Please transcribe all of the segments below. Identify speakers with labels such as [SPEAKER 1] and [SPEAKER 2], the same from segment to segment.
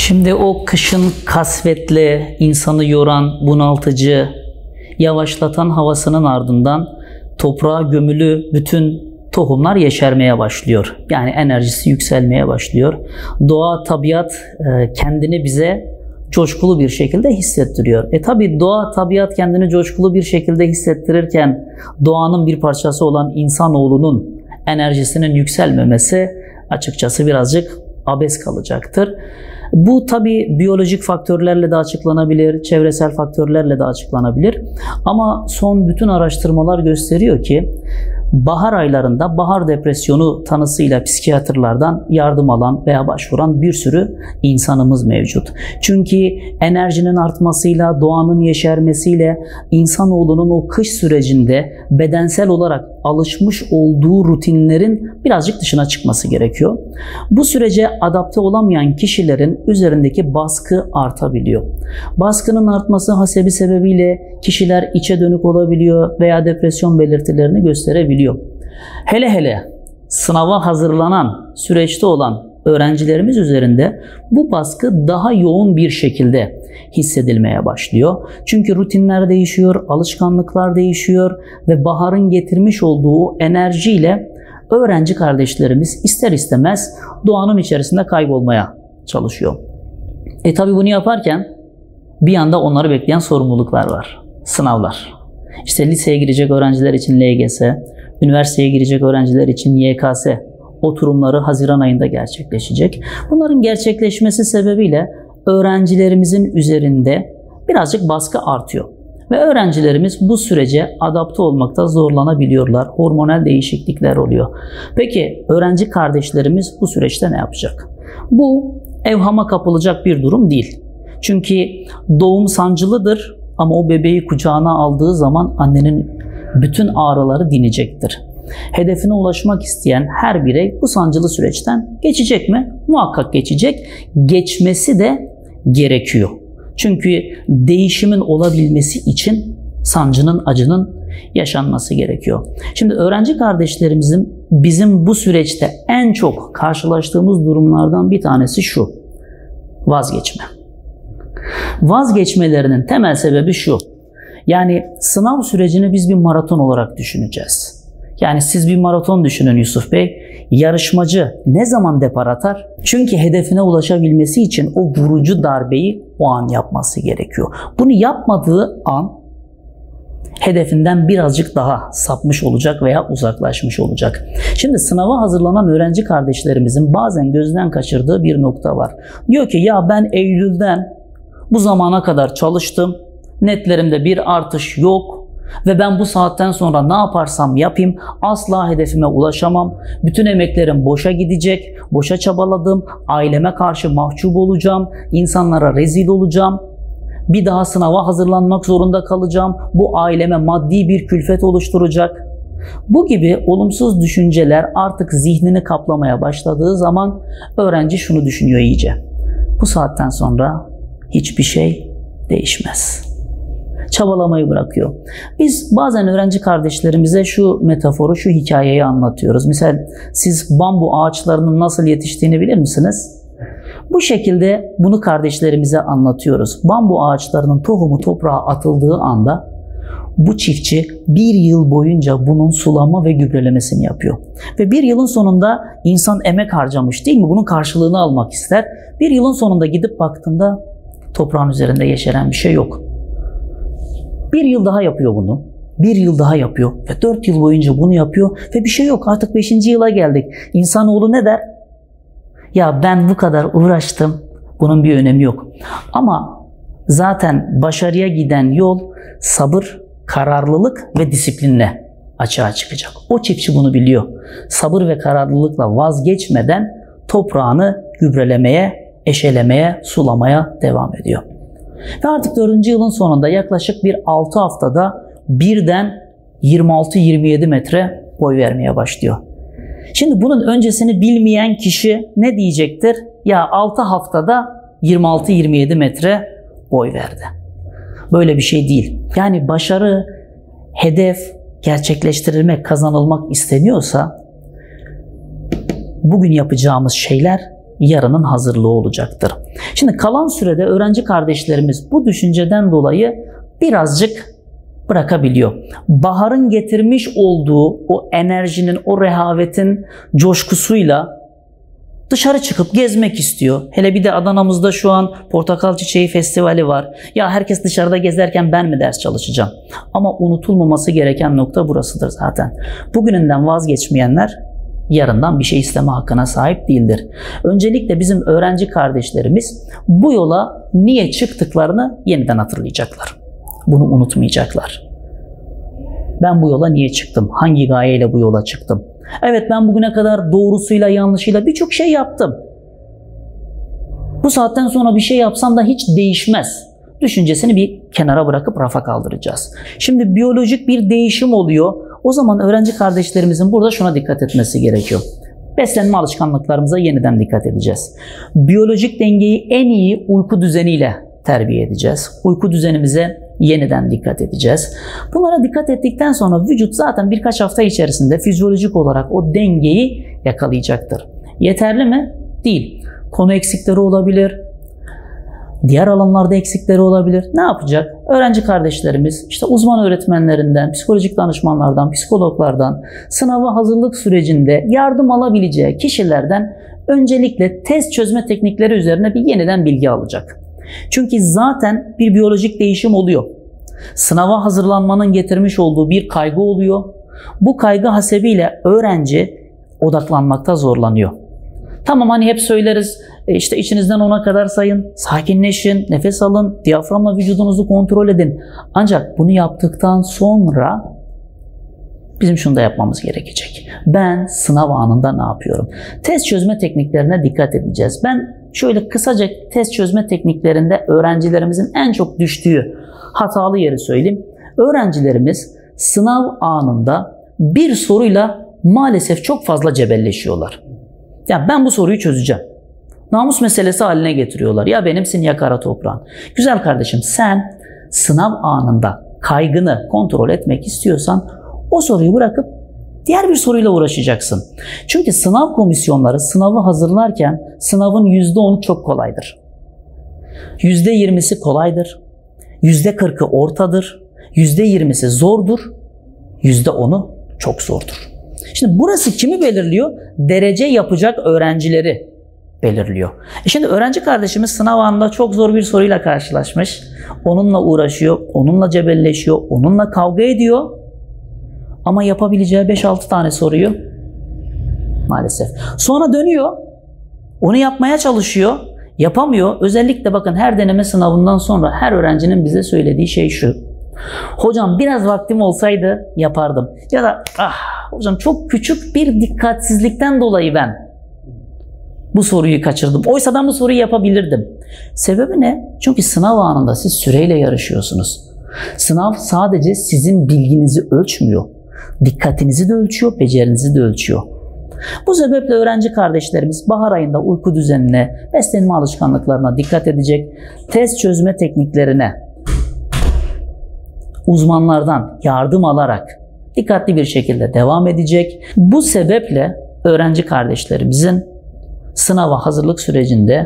[SPEAKER 1] Şimdi o kışın kasvetli, insanı yoran, bunaltıcı, yavaşlatan havasının ardından toprağa gömülü bütün tohumlar yeşermeye başlıyor. Yani enerjisi yükselmeye başlıyor. Doğa, tabiat kendini bize coşkulu bir şekilde hissettiriyor. Tabi doğa, tabiat kendini coşkulu bir şekilde hissettirirken doğanın bir parçası olan insanoğlunun enerjisinin yükselmemesi açıkçası birazcık abes kalacaktır. Bu tabi biyolojik faktörlerle de açıklanabilir, çevresel faktörlerle de açıklanabilir. Ama son bütün araştırmalar gösteriyor ki bahar aylarında bahar depresyonu tanısıyla psikiyatrlardan yardım alan veya başvuran bir sürü insanımız mevcut. Çünkü enerjinin artmasıyla, doğanın yeşermesiyle insanoğlunun o kış sürecinde bedensel olarak alışmış olduğu rutinlerin birazcık dışına çıkması gerekiyor. Bu sürece adapte olamayan kişilerin üzerindeki baskı artabiliyor. Baskının artması hasebi sebebiyle kişiler içe dönük olabiliyor veya depresyon belirtilerini gösterebiliyor. Hele hele sınava hazırlanan süreçte olan öğrencilerimiz üzerinde bu baskı daha yoğun bir şekilde hissedilmeye başlıyor. Çünkü rutinler değişiyor, alışkanlıklar değişiyor ve baharın getirmiş olduğu enerjiyle öğrenci kardeşlerimiz ister istemez doğanın içerisinde kaybolmaya çalışıyor. Tabi bunu yaparken bir yanda onları bekleyen sorumluluklar var. Sınavlar. İşte liseye girecek öğrenciler için LGS, üniversiteye girecek öğrenciler için YKS oturumları Haziran ayında gerçekleşecek. Bunların gerçekleşmesi sebebiyle öğrencilerimizin üzerinde birazcık baskı artıyor. Ve öğrencilerimiz bu sürece adapte olmakta zorlanabiliyorlar. Hormonal değişiklikler oluyor. Peki öğrenci kardeşlerimiz bu süreçte ne yapacak? Bu evhama kapılacak bir durum değil. Çünkü doğum sancılıdır ama o bebeği kucağına aldığı zaman annenin bütün ağrıları dinecektir. Hedefine ulaşmak isteyen her birey bu sancılı süreçten geçecek mi? Muhakkak geçecek. Geçmesi de gerekiyor. Çünkü değişimin olabilmesi için sancının, acının yaşanması gerekiyor. Şimdi öğrenci kardeşlerimizin bizim bu süreçte en çok karşılaştığımız durumlardan bir tanesi şu: vazgeçme. Vazgeçmelerinin temel sebebi şu: yani sınav sürecini biz bir maraton olarak düşüneceğiz. Yani siz bir maraton düşünün Yusuf Bey. Yarışmacı ne zaman depar atar? Çünkü hedefine ulaşabilmesi için o vurucu darbeyi o an yapması gerekiyor. Bunu yapmadığı an hedefinden birazcık daha sapmış olacak veya uzaklaşmış olacak. Şimdi sınava hazırlanan öğrenci kardeşlerimizin bazen gözden kaçırdığı bir nokta var. Diyor ki ya ben Eylül'den bu zamana kadar çalıştım. Netlerimde bir artış yok. Ve ben bu saatten sonra ne yaparsam yapayım asla hedefime ulaşamam. Bütün emeklerim boşa gidecek. Boşa çabaladım. Aileme karşı mahcup olacağım. İnsanlara rezil olacağım. Bir daha sınava hazırlanmak zorunda kalacağım. Bu aileme maddi bir külfet oluşturacak. Bu gibi olumsuz düşünceler artık zihnini kaplamaya başladığı zaman öğrenci şunu düşünüyor iyice: bu saatten sonra hiçbir şey değişmez. Çabalamayı bırakıyor. Biz bazen öğrenci kardeşlerimize şu metaforu, şu hikayeyi anlatıyoruz. Mesela siz bambu ağaçlarının nasıl yetiştiğini bilir misiniz? Bu şekilde bunu kardeşlerimize anlatıyoruz. Bambu ağaçlarının tohumu toprağa atıldığı anda bu çiftçi bir yıl boyunca bunun sulama ve gübrelemesini yapıyor. Ve bir yılın sonunda insan emek harcamış değil mi? Bunun karşılığını almak ister. Bir yılın sonunda gidip baktığında toprağın üzerinde yeşeren bir şey yok. Bir yıl daha yapıyor bunu. Bir yıl daha yapıyor. Ve 4 yıl boyunca bunu yapıyor. Ve bir şey yok. Artık 5. yıla geldik. İnsanoğlu ne der? Ya ben bu kadar uğraştım. Bunun bir önemi yok. Ama zaten başarıya giden yol sabır, kararlılık ve disiplinle açığa çıkacak. O çiftçi bunu biliyor. Sabır ve kararlılıkla vazgeçmeden toprağını gübrelemeye, eşelemeye, sulamaya devam ediyor. Ve artık 4. yılın sonunda yaklaşık bir 6 haftada birden 26-27 metre boy vermeye başlıyor. Şimdi bunun öncesini bilmeyen kişi ne diyecektir? Ya 6 haftada 26-27 metre boy verdi. Böyle bir şey değil. Yani başarı, hedef gerçekleştirilmek, kazanılmak isteniyorsa bugün yapacağımız şeyler yarının hazırlığı olacaktır. Şimdi kalan sürede öğrenci kardeşlerimiz bu düşünceden dolayı birazcık bırakabiliyor. Baharın getirmiş olduğu o enerjinin, o rehavetin coşkusuyla dışarı çıkıp gezmek istiyor. Hele bir de Adana'mızda şu an Portakal Çiçeği Festivali var. Ya herkes dışarıda gezerken ben mi ders çalışacağım? Ama unutulmaması gereken nokta burasıdır zaten. Bugününden vazgeçmeyenler yarından bir şey isteme hakkına sahip değildir. Öncelikle bizim öğrenci kardeşlerimiz bu yola niye çıktıklarını yeniden hatırlayacaklar. Bunu unutmayacaklar. Ben bu yola niye çıktım? Hangi gayeyle bu yola çıktım? Evet, ben bugüne kadar doğrusuyla yanlışıyla birçok şey yaptım. Bu saatten sonra bir şey yapsam da hiç değişmez düşüncesini bir kenara bırakıp rafa kaldıracağız. Şimdi biyolojik bir değişim oluyor. O zaman öğrenci kardeşlerimizin burada şuna dikkat etmesi gerekiyor. Beslenme alışkanlıklarımıza yeniden dikkat edeceğiz. Biyolojik dengeyi en iyi uyku düzeniyle terbiye edeceğiz. Uyku düzenimize yeniden dikkat edeceğiz. Bunlara dikkat ettikten sonra vücut zaten birkaç hafta içerisinde fizyolojik olarak o dengeyi yakalayacaktır. Yeterli mi? Değil. Konu eksikleri olabilir. Diğer alanlarda eksikleri olabilir. Ne yapacak? Öğrenci kardeşlerimiz işte uzman öğretmenlerinden, psikolojik danışmanlardan, psikologlardan, sınava hazırlık sürecinde yardım alabileceği kişilerden öncelikle test çözme teknikleri üzerine bir yeniden bilgi alacak. Çünkü zaten bir biyolojik değişim oluyor. Sınava hazırlanmanın getirmiş olduğu bir kaygı oluyor. Bu kaygı hasebiyle öğrenci odaklanmakta zorlanıyor. Tamam, hani hep söyleriz işte içinizden 10'a kadar sayın, sakinleşin, nefes alın, diyaframla vücudunuzu kontrol edin. Ancak bunu yaptıktan sonra bizim şunu da yapmamız gerekecek. Ben sınav anında ne yapıyorum? Test çözme tekniklerine dikkat edeceğiz. Ben şöyle kısaca test çözme tekniklerinde öğrencilerimizin en çok düştüğü hatalı yeri söyleyeyim. Öğrencilerimiz sınav anında bir soruyla maalesef çok fazla cebelleşiyorlar. Ya ben bu soruyu çözeceğim. Namus meselesi haline getiriyorlar. Ya benimsin ya kara toprağın. Güzel kardeşim, sen sınav anında kaygını kontrol etmek istiyorsan o soruyu bırakıp diğer bir soruyla uğraşacaksın. Çünkü sınav komisyonları sınavı hazırlarken sınavın %10'u çok kolaydır. %20'si kolaydır. %40'ı ortadır. %20'si zordur. %10'u çok zordur. Şimdi burası kimi belirliyor? Derece yapacak öğrencileri belirliyor. Şimdi öğrenci kardeşimiz sınav anında çok zor bir soruyla karşılaşmış. Onunla uğraşıyor, onunla cebelleşiyor, onunla kavga ediyor. Ama yapabileceği 5-6 tane soruyu maalesef. Sonra dönüyor, onu yapmaya çalışıyor, yapamıyor. Özellikle bakın her deneme sınavından sonra her öğrencinin bize söylediği şey şu. Hocam biraz vaktim olsaydı yapardım. Ya da hocam çok küçük bir dikkatsizlikten dolayı ben bu soruyu kaçırdım. Oysa ben bu soruyu yapabilirdim. Sebebi ne? Çünkü sınav anında siz süreyle yarışıyorsunuz. Sınav sadece sizin bilginizi ölçmüyor. Dikkatinizi de ölçüyor, becerinizi de ölçüyor. Bu sebeple öğrenci kardeşlerimiz bahar ayında uyku düzenine, beslenme alışkanlıklarına dikkat edecek, test çözme tekniklerine uzmanlardan yardım alarak dikkatli bir şekilde devam edecek. Bu sebeple öğrenci kardeşlerimizin sınava hazırlık sürecinde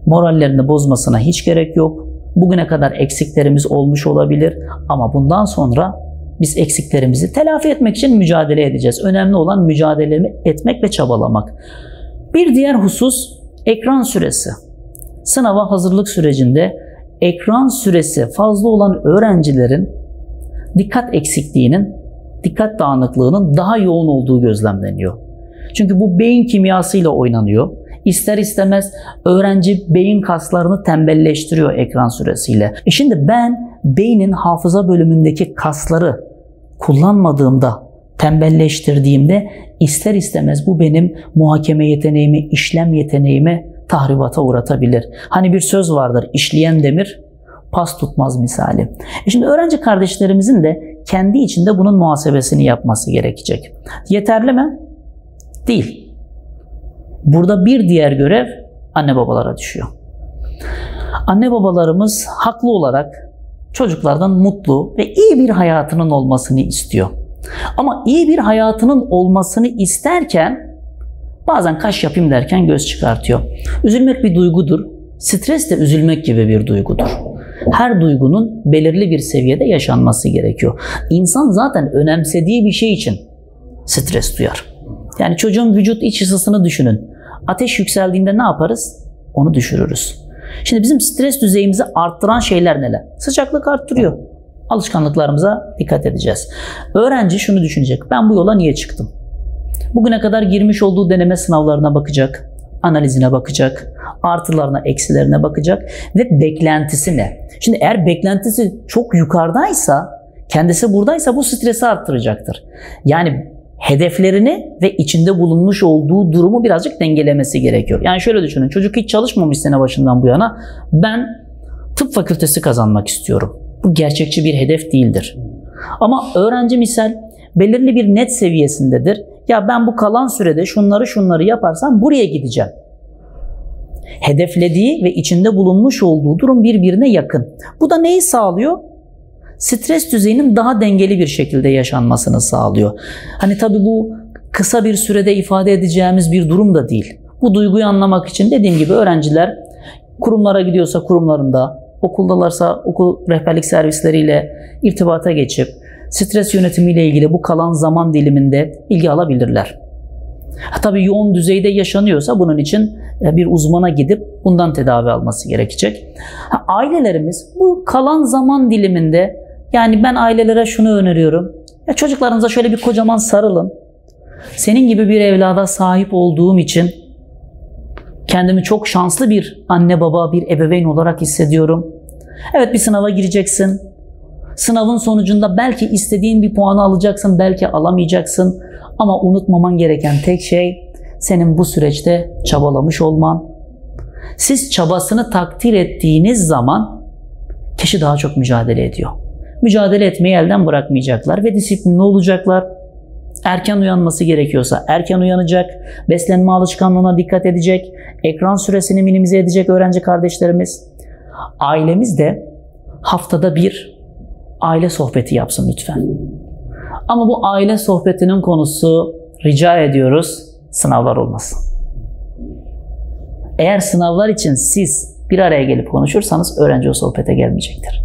[SPEAKER 1] morallerini bozmasına hiç gerek yok. Bugüne kadar eksiklerimiz olmuş olabilir ama bundan sonra biz eksiklerimizi telafi etmek için mücadele edeceğiz. Önemli olan mücadele etmek ve çabalamak. Bir diğer husus ekran süresi. Sınava hazırlık sürecinde ekran süresi fazla olan öğrencilerin dikkat eksikliğinin, dikkat dağınıklığının daha yoğun olduğu gözlemleniyor. Çünkü bu beyin kimyasıyla oynanıyor. İster istemez öğrenci beyin kaslarını tembelleştiriyor ekran süresiyle. Şimdi ben beynin hafıza bölümündeki kasları kullanmadığımda, tembelleştirdiğimde ister istemez bu benim muhakeme yeteneğimi, işlem yeteneğimi tahribata uğratabilir. Hani bir söz vardır, işleyen demir pas tutmaz misali. Şimdi öğrenci kardeşlerimizin de kendi içinde bunun muhasebesini yapması gerekecek. Yeterli mi? Değil. Burada bir diğer görev anne babalara düşüyor. Anne babalarımız haklı olarak çocuklardan mutlu ve iyi bir hayatının olmasını istiyor. Ama iyi bir hayatının olmasını isterken Bazen kaş yapayım derken göz çıkartıyor. Üzülmek bir duygudur. Stres de üzülmek gibi bir duygudur. Her duygunun belirli bir seviyede yaşanması gerekiyor. İnsan zaten önemsediği bir şey için stres duyar. Yani çocuğun vücut iç ısısını düşünün. Ateş yükseldiğinde ne yaparız? Onu düşürürüz. Şimdi bizim stres düzeyimizi arttıran şeyler neler? Sıcaklık arttırıyor. Alışkanlıklarımıza dikkat edeceğiz. Öğrenci şunu düşünecek. Ben bu yola niye çıktım? Bugüne kadar girmiş olduğu deneme sınavlarına bakacak, analizine bakacak, artılarına, eksilerine bakacak ve beklentisi ne? Şimdi eğer beklentisi çok yukarıdaysa, kendisi buradaysa bu stresi arttıracaktır. Yani hedeflerini ve içinde bulunmuş olduğu durumu birazcık dengelemesi gerekiyor. Yani şöyle düşünün, çocuk hiç çalışmamış sene başından bu yana, ben tıp fakültesi kazanmak istiyorum. Bu gerçekçi bir hedef değildir. Ama öğrenci misal belirli bir net seviyesindedir. Ya ben bu kalan sürede şunları yaparsam buraya gideceğim. Hedeflediği ve içinde bulunmuş olduğu durum birbirine yakın. Bu da neyi sağlıyor? Stres düzeyinin daha dengeli bir şekilde yaşanmasını sağlıyor. Hani tabii bu kısa bir sürede ifade edeceğimiz bir durum da değil. Bu duyguyu anlamak için dediğim gibi öğrenciler kurumlara gidiyorsa kurumlarında, okuldalarsa okul rehberlik servisleriyle irtibata geçip stres yönetimiyle ilgili bu kalan zaman diliminde bilgi alabilirler. Tabii yoğun düzeyde yaşanıyorsa bunun için bir uzmana gidip bundan tedavi alması gerekecek. Ailelerimiz bu kalan zaman diliminde, yani ben ailelere şunu öneriyorum. Ya çocuklarınıza şöyle bir kocaman sarılın. Senin gibi bir evlada sahip olduğum için kendimi çok şanslı bir anne baba, bir ebeveyn olarak hissediyorum. Evet, bir sınava gireceksin. Sınavın sonucunda belki istediğin bir puanı alacaksın, belki alamayacaksın. Ama unutmaman gereken tek şey senin bu süreçte çabalamış olman. Siz çabasını takdir ettiğiniz zaman kişi daha çok mücadele ediyor. Mücadele etmeyi elden bırakmayacaklar ve disiplinli olacaklar. Erken uyanması gerekiyorsa erken uyanacak, beslenme alışkanlığına dikkat edecek, ekran süresini minimize edecek öğrenci kardeşlerimiz. Ailemiz de haftada bir aile sohbeti yapsın lütfen. Ama bu aile sohbetinin konusu, rica ediyoruz, sınavlar olmasın. Eğer sınavlar için siz bir araya gelip konuşursanız öğrenci o sohbete gelmeyecektir.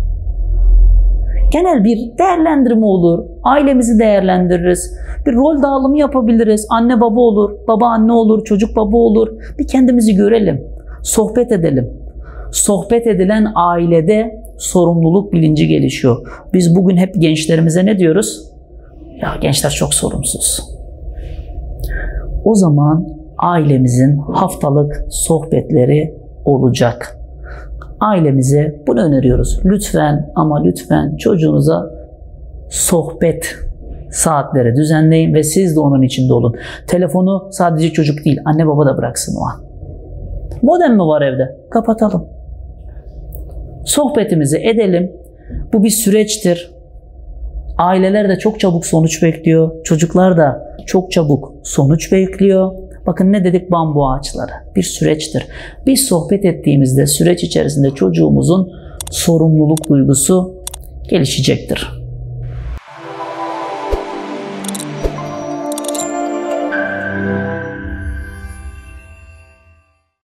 [SPEAKER 1] Genel bir değerlendirme olur, ailemizi değerlendiririz, bir rol dağılımı yapabiliriz, anne baba olur, baba anne olur, çocuk baba olur. Bir kendimizi görelim, sohbet edelim. Sohbet edilen ailede sorumluluk bilinci gelişiyor. Biz bugün hep gençlerimize ne diyoruz? Ya gençler çok sorumsuz. O zaman ailemizin haftalık sohbetleri olacak. Ailemize bunu öneriyoruz. Lütfen ama lütfen çocuğunuza sohbet saatleri düzenleyin ve siz de onun içinde olun. Telefonu sadece çocuk değil, anne baba da bıraksın o an. Modem mi var evde? Kapatalım. Sohbetimizi edelim. Bu bir süreçtir. Aileler de çok çabuk sonuç bekliyor. Çocuklar da çok çabuk sonuç bekliyor. Bakın ne dedik, bambu ağaçları. Bir süreçtir. Biz sohbet ettiğimizde süreç içerisinde çocuğumuzun sorumluluk duygusu gelişecektir.